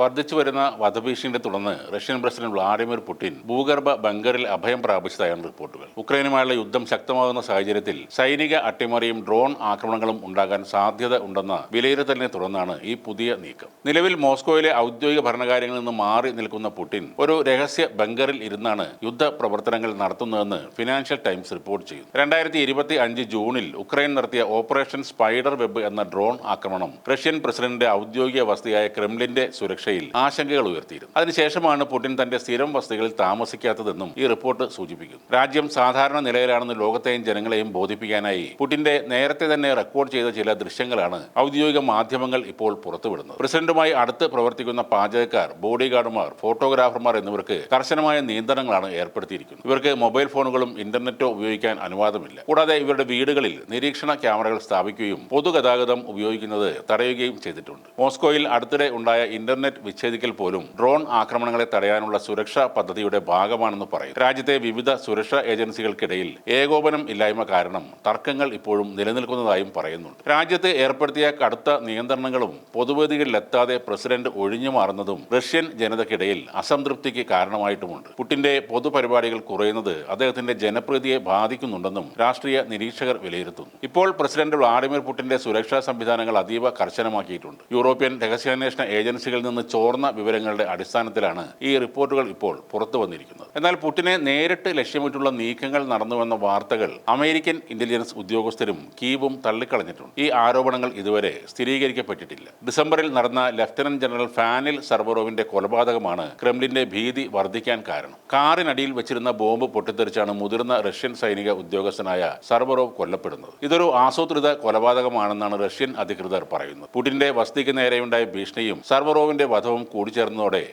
വർദ്ധിച്ചു വരുന്ന വധഭീഷണിയെ തുടർന്ന് റഷ്യൻ പ്രസിഡന്റ് വ്ളാഡിമിർ പുടിൻ ഭൂഗർഭ ബങ്കറിൽ അഭയം പ്രാപിച്ചതായാണ് റിപ്പോർട്ടുകൾ. ഉക്രൈനുമായുള്ള യുദ്ധം ശക്തമാകുന്ന സാഹചര്യത്തിൽ സൈനിക അട്ടിമറിയും ഡ്രോൺ ആക്രമണങ്ങളും ഉണ്ടാകാൻ സാധ്യത ഉണ്ടെന്ന വിലയിരുത്തലിനെ തുടർന്നാണ് ഈ പുതിയ നീക്കം. നിലവിൽ മോസ്കോയിലെ ഔദ്യോഗിക ഭരണകാര്യങ്ങളിൽ നിന്ന് മാറി നിൽക്കുന്ന പുടിൻ ഒരു രഹസ്യ ബങ്കറിൽ ഇരുന്നാണ് യുദ്ധ പ്രവർത്തനങ്ങൾ നടത്തുന്നതെന്ന് ഫിനാൻഷ്യൽ ടൈംസ് റിപ്പോർട്ട് ചെയ്യുന്നു. 2025 ജൂണിൽ ഉക്രൈൻ നടത്തിയ ഓപ്പറേഷൻ സ്പൈഡർ വെബ് എന്ന ഡ്രോൺ ആക്രമണം റഷ്യൻ പ്രസിഡന്റിന്റെ ഔദ്യോഗിക വസതിയായ ക്രെംലിന്റെ സുരക്ഷയിൽ ആശങ്കകൾ ഉയർത്തിയിരുന്നു. അതിനുശേഷമാണ് പുടിൻ തന്റെ സ്ഥിരം വസതികളിൽ താമസിക്കാത്തതെന്നും ഈ റിപ്പോർട്ട് സൂചിപ്പിക്കുന്നു. രാജ്യം സാധാരണ നിലയിലാണെന്ന് ലോകത്തെയും ജനങ്ങളെയും ബോധിപ്പിക്കാനായി പുടിന്റെ നേരത്തെ തന്നെ റെക്കോർഡ് ചെയ്ത ചില ദൃശ്യങ്ങളാണ് ഔദ്യോഗിക മാധ്യമങ്ങൾ ഇപ്പോൾ പുറത്തുവിടുന്നത്. പ്രസിഡന്റുമായി അടുത്ത് പ്രവർത്തിക്കുന്ന പാചകക്കാർ, ബോഡി ഗാർഡുമാർ, ഫോട്ടോഗ്രാഫർമാർ എന്നിവർക്ക് കർശനമായ നിയന്ത്രണങ്ങളാണ് ഏർപ്പെടുത്തിയിരിക്കുന്നത്. ഇവർക്ക് മൊബൈൽ ഫോണുകളും ഇന്റർനെറ്റോ ഉപയോഗിക്കാൻ അനുവാദമില്ല. കൂടാതെ ഇവരുടെ വീടുകളിൽ നിരീക്ഷണ ക്യാമറകൾ സ്ഥാപിക്കുകയും പൊതുഗതാഗതം ഉപയോഗിക്കുന്നത് തടയുകയും ചെയ്തിട്ടുണ്ട്. മോസ്കോയിൽ അടുത്തിടെ ഉണ്ടായ ഇന്റർനെറ്റ് വിച്ഛേദിക്കൽ പോലും ഡ്രോൺ ആക്രമണങ്ങളെ തടയാനുള്ള സുരക്ഷാ പദ്ധതിയുടെ ഭാഗമാണെന്ന് പറയും. രാജ്യത്തെ വിവിധ സുരക്ഷാ ഏജൻസികൾക്കിടയിൽ ഏകോപനം ഇല്ലായ്മ കാരണം തർക്കങ്ങൾ ഇപ്പോഴും നിലനിൽക്കുന്നതായും പറയുന്നുണ്ട്. രാജ്യത്ത് ഏർപ്പെടുത്തിയ കടുത്ത നിയന്ത്രണങ്ങളും പൊതുവേദികളിലെത്താതെ പ്രസിഡന്റ് ഒഴിഞ്ഞു മാറുന്നതും റഷ്യൻ ജനതയ്ക്കിടയിൽ അസംതൃപ്തിക്ക് കാരണമായിട്ടുമുണ്ട്. പുടിന്റെ പൊതുപരിപാടികൾ കുറയുന്നത് അദ്ദേഹത്തിന്റെ ജനപ്രീതിയെ ബാധിക്കുന്നുണ്ടെന്നും രാഷ്ട്രീയ നിരീക്ഷകർ വിലയിരുത്തുന്നു. ഇപ്പോൾ പ്രസിഡന്റ് വ്ളാഡിമിർ പുടിന്റെ സുരക്ഷാ സംവിധാനങ്ങൾ അതീവ കർശനമാക്കിയിട്ടുണ്ട്. യൂറോപ്യൻ രഹസ്യാന്വേഷണ ഏജൻസികളിൽ നിന്ന് ചോർന്ന വിവരങ്ങളുടെ അടിസ്ഥാനത്തിലാണ് ഈ റിപ്പോർട്ടുകൾ ഇപ്പോൾ പുറത്തു വന്നിരിക്കുന്നത്. എന്നാൽ പുടിനെ നേരിട്ട് ലക്ഷ്യമിട്ടുള്ള നീക്കങ്ങൾ നടന്നുവെന്ന വാർത്തകൾ അമേരിക്കൻ ഇന്റലിജൻസ് ഉദ്യോഗസ്ഥരും കീവും തള്ളിക്കളഞ്ഞിട്ടുണ്ട്. ഈ ആരോപണങ്ങൾ ഇതുവരെ സ്ഥിരീകരിക്കപ്പെട്ടിട്ടില്ല. ഡിസംബറിൽ നടന്ന ലഫ്റ്റനന്റ് ജനറൽ ഫാനിൽ സർവറോവിന്റെ കൊലപാതകമാണ് ക്രെംലിന്റെ ഭീതി വർദ്ധിക്കാൻ കാരണം. കാറിനടിയിൽ വെച്ചിരുന്ന ബോംബ് പൊട്ടിത്തെറിച്ചാണ് മുതിർന്ന റഷ്യൻ സൈനിക ഉദ്യോഗസ്ഥനായ സർവറോവ് കൊല്ലപ്പെടുന്നത്. ഇതൊരു ആസൂത്രിത കൊലപാതകമാണെന്നാണ് റഷ്യൻ അധികൃതർ പറയുന്നത്. പുടിന്റെ വസതിക്ക് നേരെയുണ്ടായ ഭീഷണിയും സർവറോവിന്റെ വധവും കൂടിച്ചേർന്നതോടെ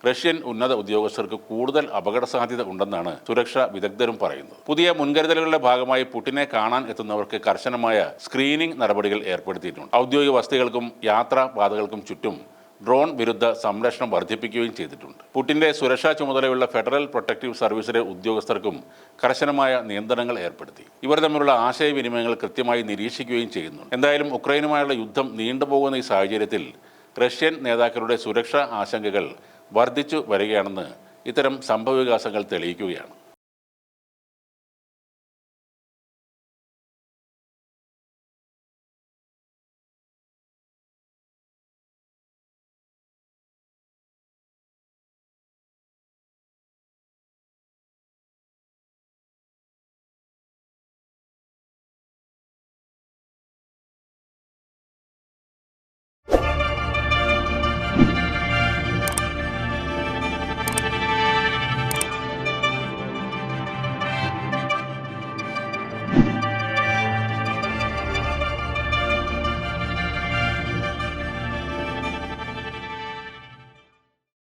റഷ്യൻ ഉന്നത ഉദ്യോഗസ്ഥർക്ക് കൂടുതൽ അപകട സാധ്യത ഉണ്ടെന്നാണ് സുരക്ഷാ വിദഗ്ധരും പറയുന്നത്. പുതിയ മുൻകരുതലുകളുടെ ഭാഗമായി പുടിനെ കാണാൻ എത്തുന്നവർക്ക് കർശനമായ സ്ക്രീനിംഗ് നടപടികൾ ഏർപ്പെടുത്തിയിട്ടുണ്ട്. ഔദ്യോഗിക വസതികൾക്കും യാത്രാ പാതകൾക്കും ചുറ്റും ഡ്രോൺ വിരുദ്ധ സംരക്ഷണം വർദ്ധിപ്പിക്കുകയും ചെയ്തിട്ടുണ്ട്. പുടിന്റെ സുരക്ഷാ ചുമതലയുള്ള ഫെഡറൽ പ്രൊട്ടക്റ്റീവ് സർവീസിലെ ഉദ്യോഗസ്ഥർക്കും കർശനമായ നിയന്ത്രണങ്ങൾ ഏർപ്പെടുത്തി. ഇവർ തമ്മിലുള്ള ആശയവിനിമയങ്ങൾ കൃത്യമായി നിരീക്ഷിക്കുകയും ചെയ്യുന്നു. എന്തായാലും ഉക്രൈനുമായുള്ള യുദ്ധം നീണ്ടുപോകുന്ന ഈ സാഹചര്യത്തിൽ റഷ്യൻ നേതാക്കളുടെ സുരക്ഷാ ആശങ്കകൾ വർദ്ധിച്ചു വരികയാണെന്ന് ഇത്തരം സംഭവവികാസങ്ങൾ തെളിയിക്കുകയാണ്.